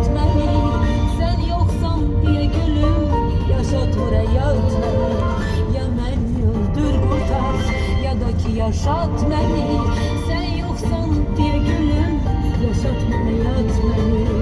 beni. Sen yoksan diye gülüm, yaşatır hayat beni. Ya men öldür kurtar, ya da ki yaşat beni. Sen yoksan diye gülüm, yaşatma hayat beni.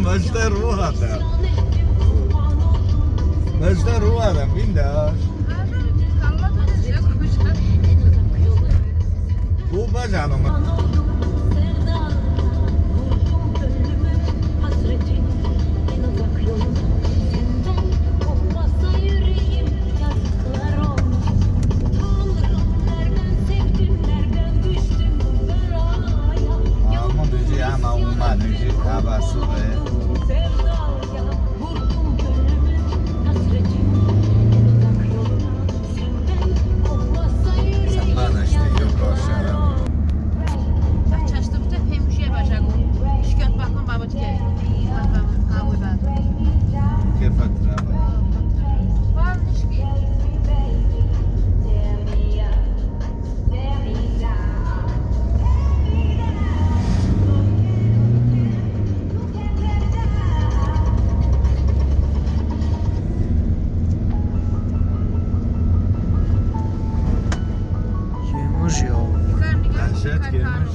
Măstă ruada. Măstă ruada, vinda. Bu bacanım. Dehşet girmiş.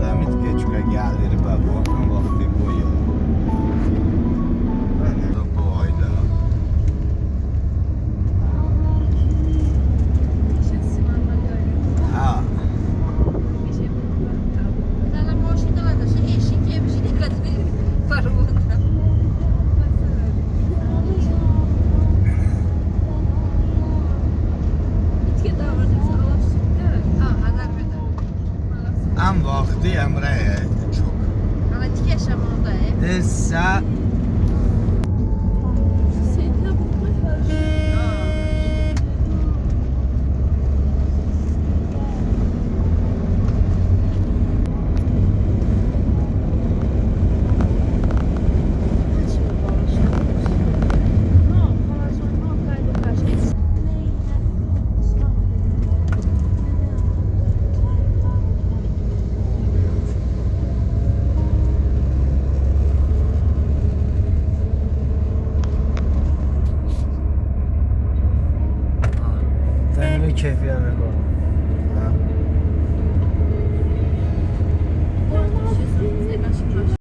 Damit geçiyor geldi bak bakın vakti boyu. Ben de bu ayda. Ha. Am vakti Emre çok. Ama tik yaşamında Desa keyfi yemek var. Ha?